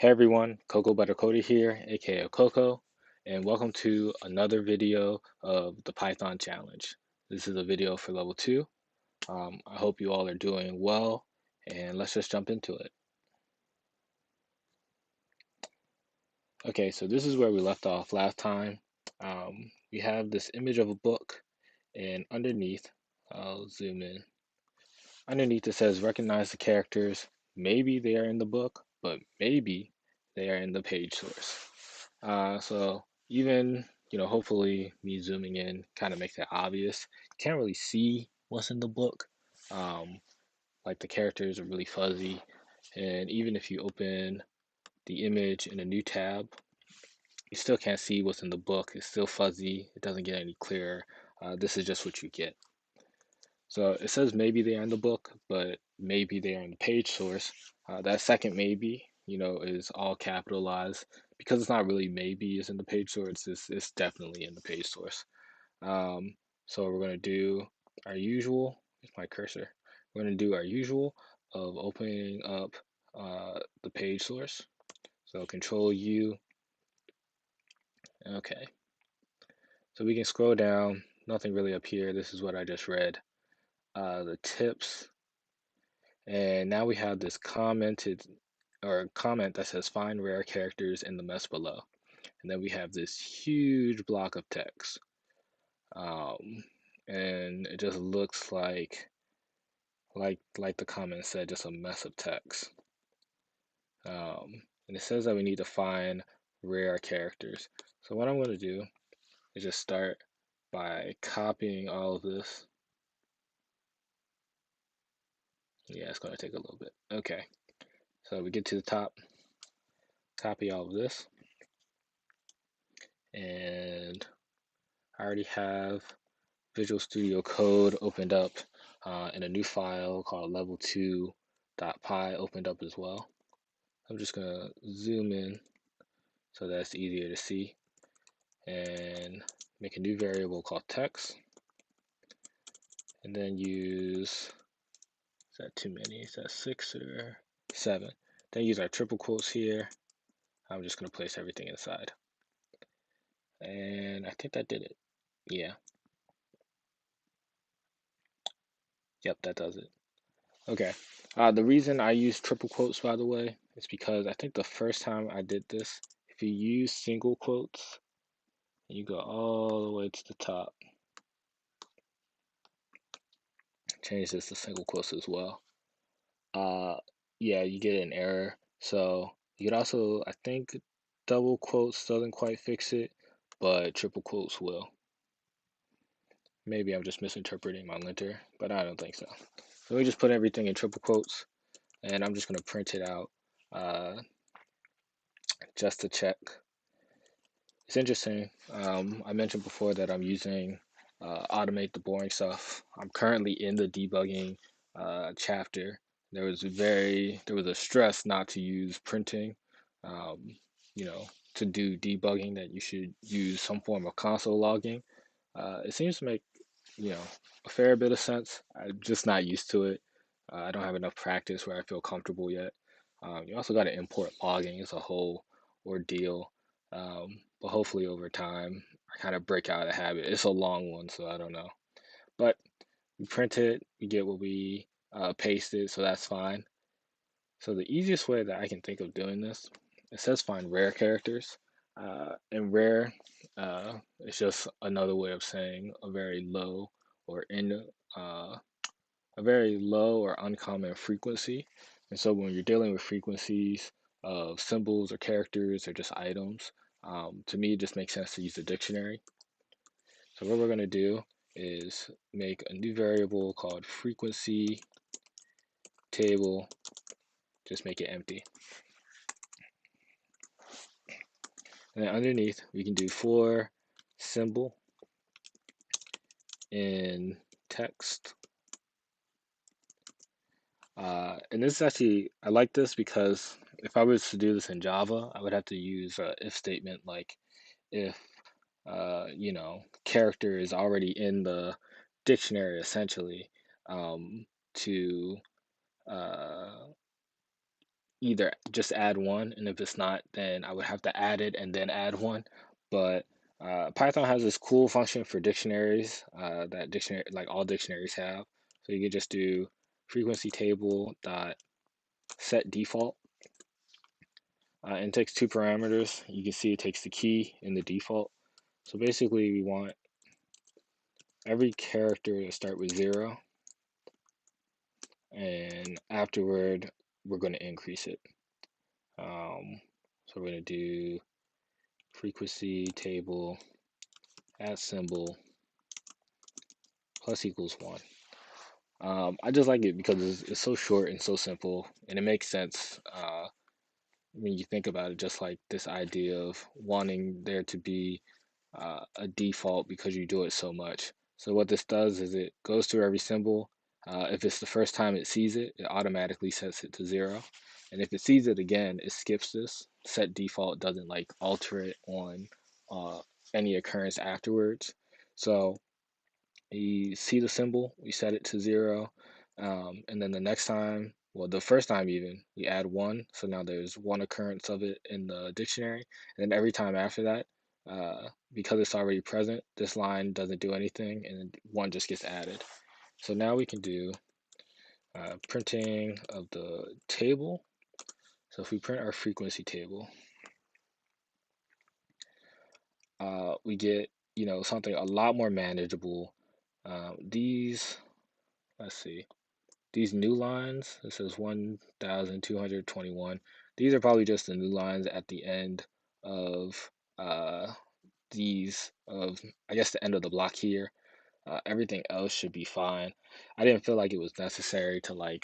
Hey everyone, CocoaButterCoder here, aka Coco, and welcome to another video of the Python challenge. This is a video for level 2. I hope you all are doing well, and let's just jump into it. Okay, so this is where we left off last time. We have this image of a book, and underneath, I'll zoom in. Underneath it says recognize the characters. Maybe they are in the book, but maybe they are in the page source. So even, hopefully me zooming in kind of makes it obvious. You can't really see what's in the book. Um, like the characters are really fuzzy. And even if you open the image in a new tab, you still can't see what's in the book. It's still fuzzy. It doesn't get any clearer. This is just what you get. So it says maybe they are in the book, but maybe they are in the page source. That second maybe, is all capitalized because it's not really maybe is in the page source. It's definitely in the page source. So we're going to do our usual. Here's my cursor. We're going to do our usual of opening up the page source. So Control U. Okay. So we can scroll down. Nothing really up here. This is what I just read. The tips. And now we have this commented or comment that says find rare characters in the mess below. And then we have this huge block of text. And it just looks like the comment said, just a mess of text. And it says that we need to find rare characters. So what I'm going to do is just start by copying all of this. Yeah, it's going to take a little bit. Okay, so we get to the top, copy all of this, and I already have Visual Studio Code opened up in a new file called level2.py opened up as well. I'm just going to zoom in so that's easier to see and make a new variable called text, and then use, is that too many? Is that 6 or 7? Then use our triple quotes here. I'm just going to place everything inside. And I think that did it. Yeah. Yep, that does it. Okay. The reason I use triple quotes, by the way, is because I think the first time I did this, if you use single quotes, and you go all the way to the top, change this to single quotes as well. Yeah, you get an error. So you could also, I think, double quotes doesn't quite fix it, but triple quotes will. Maybe I'm just misinterpreting my linter, but I don't think so. So we just put everything in triple quotes, and I'm just going to print it out just to check. It's interesting. I mentioned before that I'm using automate the boring stuff. I'm currently in the debugging chapter. There was a stress not to use printing, um, you know, to do debugging, that you should use some form of console logging. It seems to make, a fair bit of sense. I'm just not used to it. I don't have enough practice where I feel comfortable yet. You also got to import logging. It's a whole ordeal. But hopefully over time, I kind of break out of the habit. It's a long one, so I don't know. But we print it, we get what we pasted, so that's fine. So the easiest way that I can think of doing this, it says find rare characters. And rare is just another way of saying a very low or in a very low or uncommon frequency. And so when you're dealing with frequencies of symbols or characters or just items, to me, it just makes sense to use the dictionary. So what we're going to do is make a new variable called frequency table, just make it empty. And then underneath, we can do for symbol in text. And this is actually, I like this because if I was to do this in Java, I would have to use an if statement, like if, character is already in the dictionary essentially, to, uh, either just add one, and if it's not, then I would have to add it and then add one. But Python has this cool function for dictionaries that dictionary like all dictionaries have. So you could just do frequency table dot set default, and it takes two parameters. You can see it takes the key and the default. So basically, we want every character to start with 0, and afterward, we're going to increase it. So we're going to do frequency table at symbol plus equals 1. I just like it because it's so short and so simple, and it makes sense when you think about it, just like this idea of wanting there to be a default because you do it so much. So what this does is it goes through every symbol. If it's the first time it sees it, it automatically sets it to 0. And if it sees it again, it skips this. Set default doesn't like alter it on uh, any occurrence afterwards. So you see the symbol, we set it to 0. And then the next time, well, the first time even, we add 1. So now there's one occurrence of it in the dictionary. And then every time after that, because it's already present, this line doesn't do anything, and 1 just gets added. So now we can do printing of the table. So if we print our frequency table, we get, something a lot more manageable. These, let's see, these new lines, it says 1,221. These are probably just the new lines at the end of I guess, the end of the block here. Everything else should be fine. I didn't feel like it was necessary to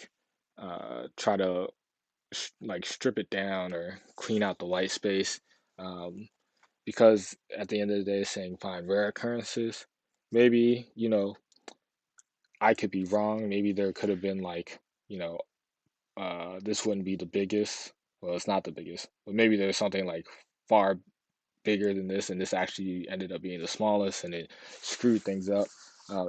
try to strip it down or clean out the white space, um, because at the end of the day, it's saying find rare occurrences. Maybe, I could be wrong. Maybe there could have been you know, this wouldn't be the biggest. Well, it's not the biggest, but maybe there's something like far bigger than this, and this actually ended up being the smallest, and it screwed things up.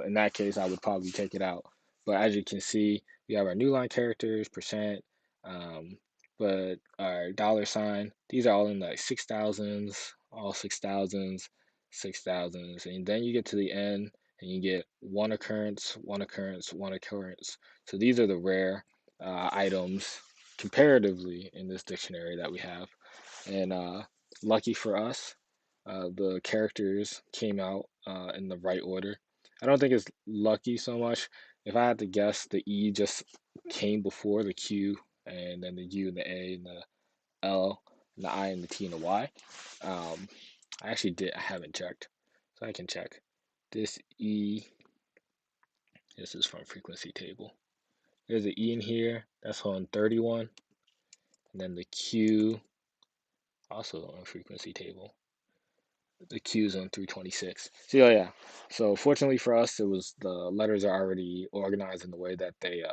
In that case, I would probably take it out. But as you can see, we have our new line characters, percent, um, but our dollar sign. These are all in like 6,000s, all 6,000s, 6,000s, and then you get to the end, and you get one occurrence, one occurrence, one occurrence. So these are the rare items comparatively in this dictionary that we have. And lucky for us, the characters came out in the right order. I don't think it's lucky so much. If I had to guess, the E just came before the Q, and then the U and the A and the L and the I and the T and the Y. Um, I actually did. I haven't checked, so I can check. This E. This is from frequency table. There's an E in here. That's on 31, and then the Q also on frequency table. The Q's on 326. So yeah. So fortunately for us, it was the letters are already organized in the way that they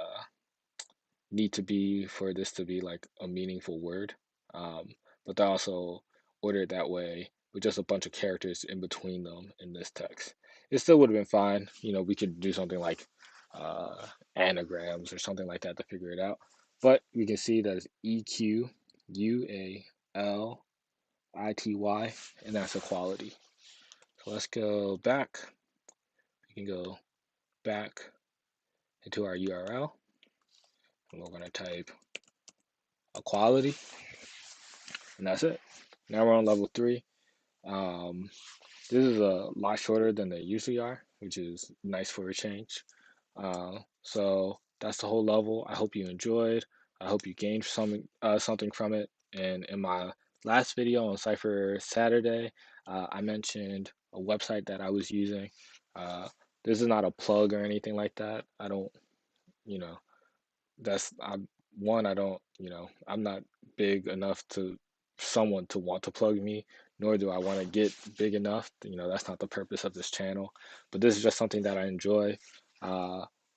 need to be for this to be like a meaningful word. Um, but they're also ordered that way with just a bunch of characters in between them in this text. It still would have been fine. We could do something like uh, anagrams or something like that to figure it out. But we can see that it's EQUALITY, and that's equality. So let's go back. We can go back into our URL, and we're going to type equality, and that's it. Now we're on level 3. Um, this is a lot shorter than they usually are, which is nice for a change. So that's the whole level. I hope you enjoyed. I hope you gained something from it. And in my last video on Cypher Saturday, I mentioned a website that I was using. Uh, this is not a plug or anything like that. I don't, you know, that's I'm one I don't I'm not big enough to someone to want to plug me, nor do I want to get big enough. That's not the purpose of this channel, but this is just something that I enjoy.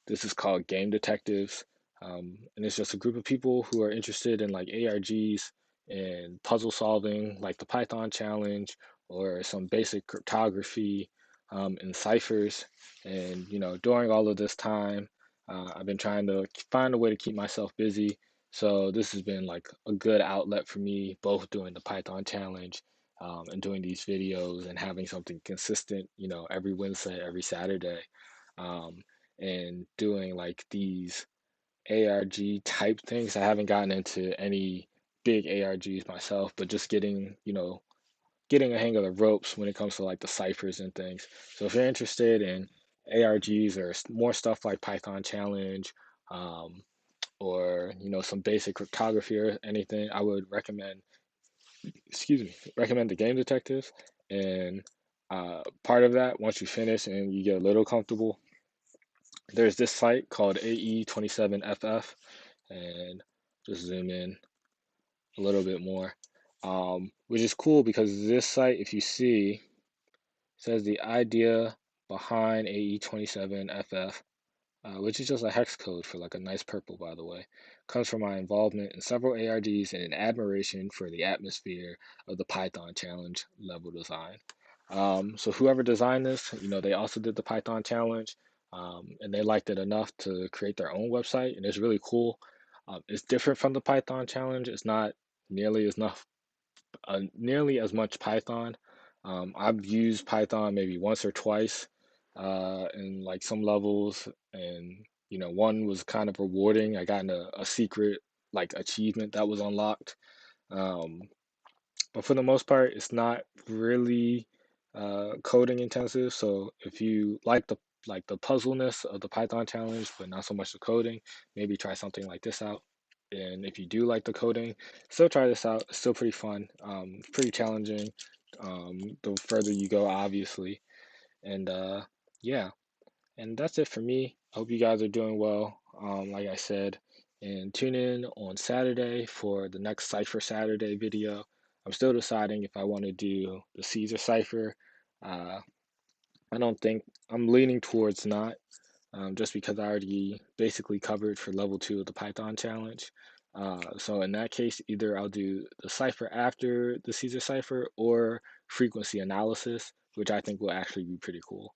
This is called Game Detectives, and it's just a group of people who are interested in like ARGs and puzzle solving, like the Python challenge or some basic cryptography, and ciphers. And during all of this time, I've been trying to find a way to keep myself busy. So this has been like a good outlet for me, both doing the Python challenge and doing these videos and having something consistent, every Wednesday, every Saturday, um, and doing like these ARG type things. I haven't gotten into any big ARGs myself, but just getting a hang of the ropes when it comes to like the ciphers and things. So if you're interested in ARGs or more stuff like Python challenge, um, or some basic cryptography or anything, I would recommend the Game Detectives. And part of that, once you finish and you get a little comfortable, there's this site called AE27FF, and just zoom in a little bit more, which is cool because this site, if you see, says the idea behind AE27FF, which is just a hex code for like a nice purple, by the way, comes from my involvement in several ARGs and an admiration for the atmosphere of the Python challenge level design. So whoever designed this, they also did the Python challenge, and they liked it enough to create their own website, and it's really cool. It's different from the Python challenge. It's not nearly as enough nearly as much Python. I've used Python maybe once or twice in like some levels, and one was kind of rewarding. I got a secret like achievement that was unlocked. Um, but for the most part, it's not really coding intensive. So if you like the puzzleness of the Python challenge, but not so much the coding, maybe try something like this out. And if you do like the coding, still try this out. It's still pretty fun. Pretty challenging. The further you go, obviously. And yeah, and that's it for me. I hope you guys are doing well. Like I said, and tune in on Saturday for the next Cypher Saturday video. I'm still deciding if I want to do the Caesar Cypher. Uh, I don't think I'm leaning towards not, just because I already basically covered for level 2 of the Python challenge. So in that case, either I'll do the Cypher after the Caesar Cypher or frequency analysis, which I think will actually be pretty cool.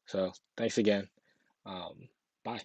So thanks again. Bye.